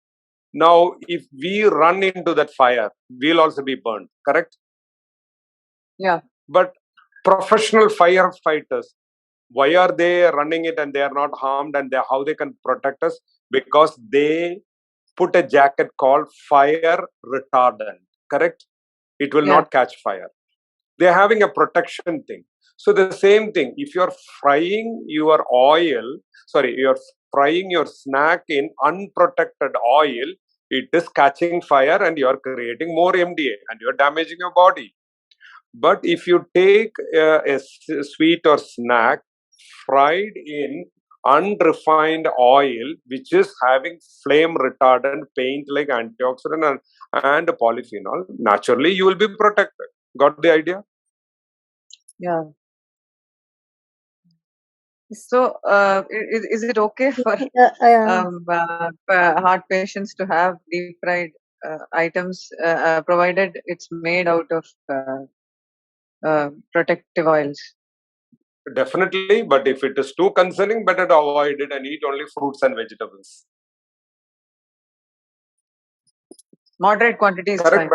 Now, if we run into that fire, we'll also be burned, correct? Yeah. But professional firefighters, why are they running it and they are not harmed, and how they can protect us? Because they put a jacket called fire retardant, correct? It will not catch fire. They're having a protection thing. So the same thing, if you're frying your you're frying your snack in unprotected oil, it is catching fire and you're creating more MDA and you're damaging your body. But if you take a sweet or snack fried in unrefined oil, which is having flame retardant, paint like antioxidant and polyphenol, naturally you will be protected. Got the idea? Yeah. So, is it okay for heart patients to have deep fried items, provided it's made out of protective oils? Definitely, but if it is too concerning, better to avoid it and eat only fruits and vegetables. Moderate quantity is fine.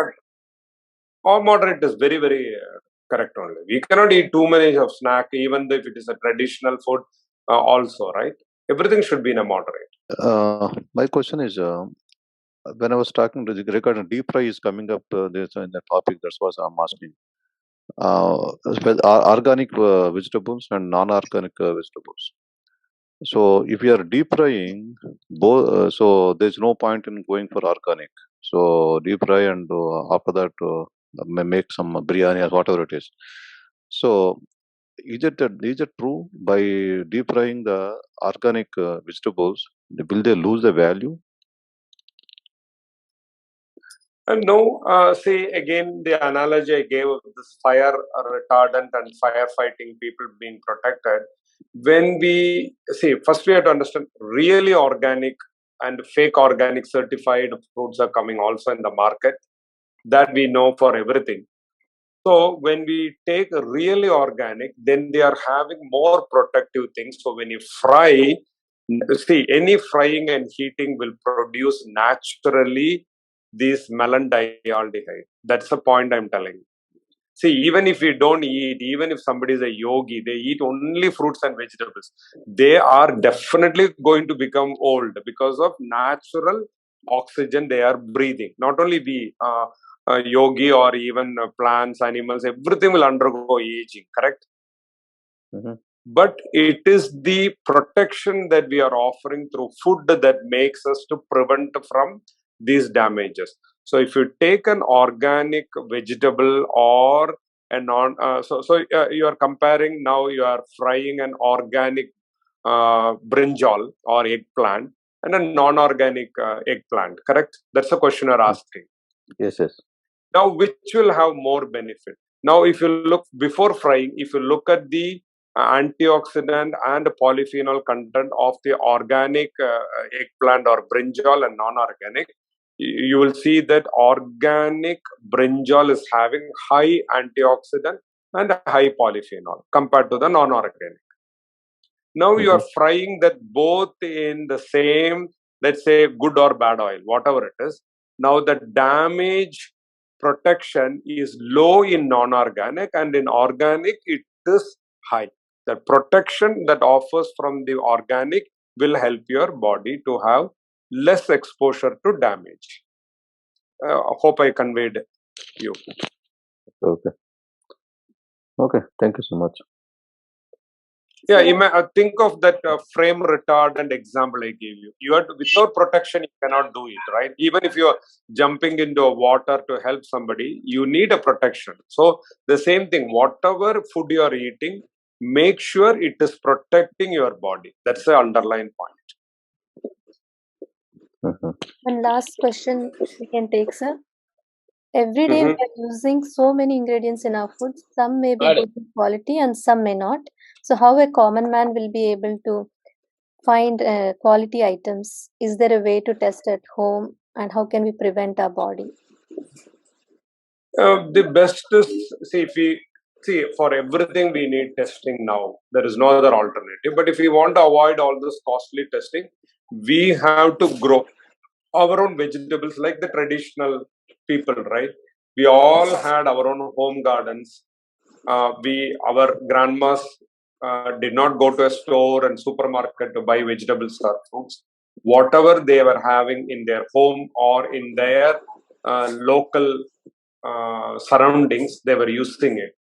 or moderate is very, very correct only. We cannot eat too many of snack, even if it is a traditional food also, right? Everything should be in a moderate. My question is, when I was talking regarding deep fry is coming up there's in the topic, that's what I'm asking. Organic vegetables and non-organic vegetables. So if you are deep frying both, so there's no point in going for organic. So deep fry and after that make some biryani or whatever it is. So is it true by deep frying the organic vegetables, will they lose the value? No, see again the analogy I gave of this fire retardant and firefighting people being protected. When we see, first we have to understand really organic and fake organic certified fruits are coming also in the market, that we know for everything. So when we take really organic, then they are having more protective things. So when you fry, see, any frying and heating will produce naturally this melandialdehyde. That's the point I'm telling. See, even if we don't eat, even if somebody is a yogi, they eat only fruits and vegetables, they are definitely going to become old because of natural oxygen they are breathing. Not only we, yogi or even plants, animals, everything will undergo aging, correct? Mhm. But it is the protection that we are offering through food that makes us to prevent from these damages. So if you take an organic vegetable or a non, you are comparing, now you are frying an organic brinjal or eggplant and a non-organic eggplant, correct? That's the question you're asking. Yes, yes. Now, which will have more benefit? Now, if you look before frying, if you look at the antioxidant and polyphenol content of the organic eggplant or brinjal and non-organic, you will see that organic brinjal is having high antioxidant and high polyphenol compared to the non-organic. Now you are frying that both in the same, let's say, good or bad oil, whatever it is. Now the damage protection is low in non-organic, and in organic it is high. The protection that offers from the organic will help your body to have less exposure to damage. Hope I conveyed you. Okay. Okay. Thank you so much. Yeah, think of that frame retardant example I gave you. You have to, without protection, you cannot do it, right? Even if you are jumping into a water to help somebody, you need a protection. So the same thing, whatever food you are eating, make sure it is protecting your body. That's the underlying point. One last question we can take, sir. Every day we are using so many ingredients in our food. Some may be good in quality and some may not. So how a common man will be able to find quality items? Is there a way to test at home, and how can we prevent our body? The best is, see, if we see, for everything we need testing now. There is no other alternative. But if we want to avoid all this costly testing, we have to grow our own vegetables like the traditional people, right? We all had our own home gardens. Our grandmas did not go to a store and supermarket to buy vegetables or fruits. Whatever they were having in their home or in their local surroundings, they were using it.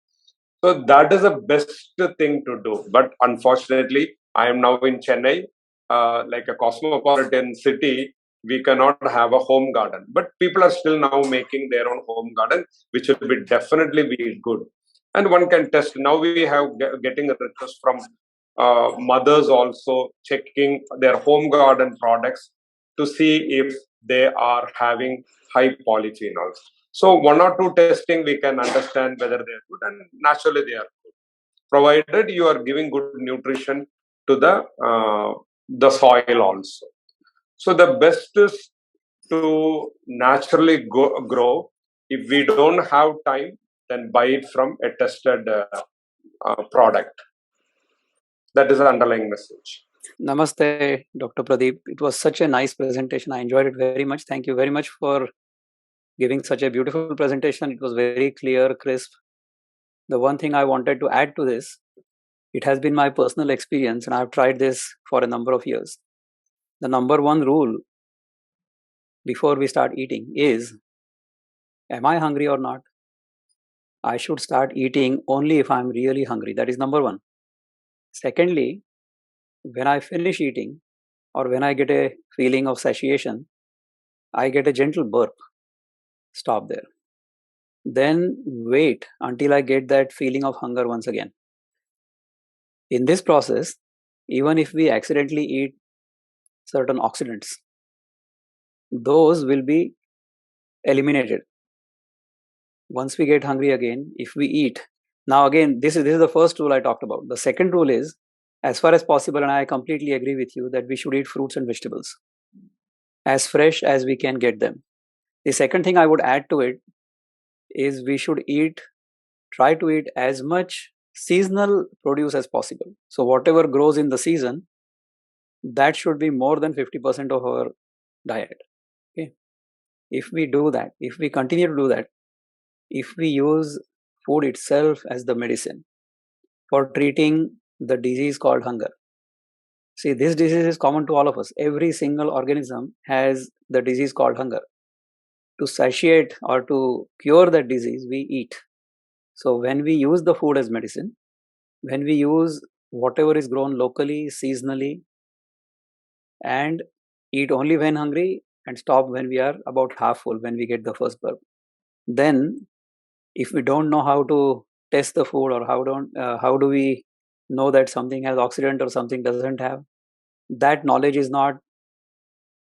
So that is the best thing to do. But unfortunately, I am now in Chennai, like a cosmopolitan city. We cannot have a home garden, but people are still now making their own home garden, which will be definitely be good. And one can test. Now we have getting a request from mothers also checking their home garden products to see if they are having high polyphenols. So one or two testing we can understand whether they are good, and naturally they are good, provided you are giving good nutrition to the soil also. So the best is to naturally grow. If we don't have time, then buy it from a tested product. That is the underlying message. Namaste, Dr. Pradeep. It was such a nice presentation. I enjoyed it very much. Thank you very much for giving such a beautiful presentation. It was very clear, crisp. The one thing I wanted to add to this, it has been my personal experience, and I've tried this for a number of years. The number one rule before we start eating is, am I hungry or not? I should start eating only if I'm really hungry. That is number one. Secondly, when I finish eating or when I get a feeling of satiation, I get a gentle burp. Stop there. Then wait until I get that feeling of hunger once again. In this process, even if we accidentally eat certain oxidants, those will be eliminated. Once we get hungry again, if we eat, now again, this is the first rule I talked about. The second rule is, as far as possible, and I completely agree with you, that we should eat fruits and vegetables as fresh as we can get them. The second thing I would add to it is we should try to eat as much seasonal produce as possible. So whatever grows in the season, that should be more than 50% of our diet. Okay. If we do that, if we continue to do that, if we use food itself as the medicine for treating the disease called hunger. See, this disease is common to all of us. Every single organism has the disease called hunger. To satiate or to cure that disease, we eat. So when we use the food as medicine, when we use whatever is grown locally, seasonally, and eat only when hungry and stop when we are about half full, when we get the first burp, then if we don't know how to test the food, or how do we know that something has oxidant or something doesn't have, that knowledge is not,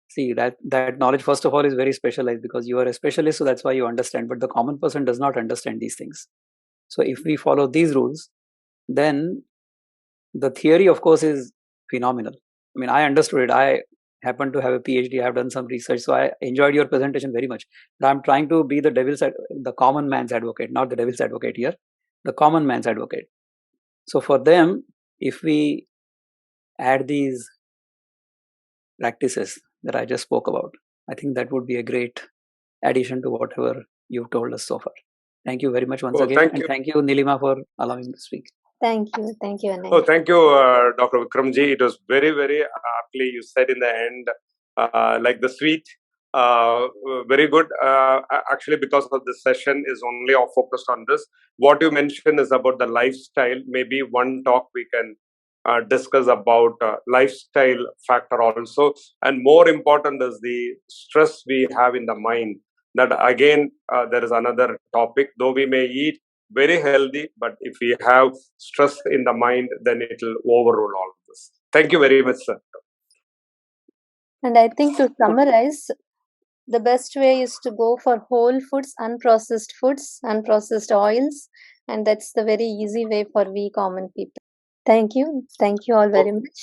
see, that knowledge first of all is very specialized, because you are a specialist, so that's why you understand, but the common person does not understand these things. So if we follow these rules, then the theory of course is phenomenal. I mean, I understood it. I happen to have a PhD, I have done some research, so I enjoyed your presentation very much. But I'm trying to be the common man's advocate, not the devil's advocate here, the common man's advocate. So for them, if we add these practices that I just spoke about, I think that would be a great addition to whatever you've told us so far. Thank you very much once again. Thank And you. thank you, Nilima, for allowing me to speak. Thank you, Anay. Thank you, Dr. Vikramji. It was very, very aptly you said in the end, like the sweet, very good. Actually, because of this session is only focused on this. What you mentioned is about the lifestyle. Maybe one talk we can discuss about lifestyle factor also. And more important is the stress we have in the mind. That again, there is another topic. Though we may eat very healthy, but if we have stress in the mind, then it will overrule all of this. Thank you very much, sir. And I think to summarize, the best way is to go for whole foods, unprocessed oils, and that's the very easy way for we common people. Thank you all very much.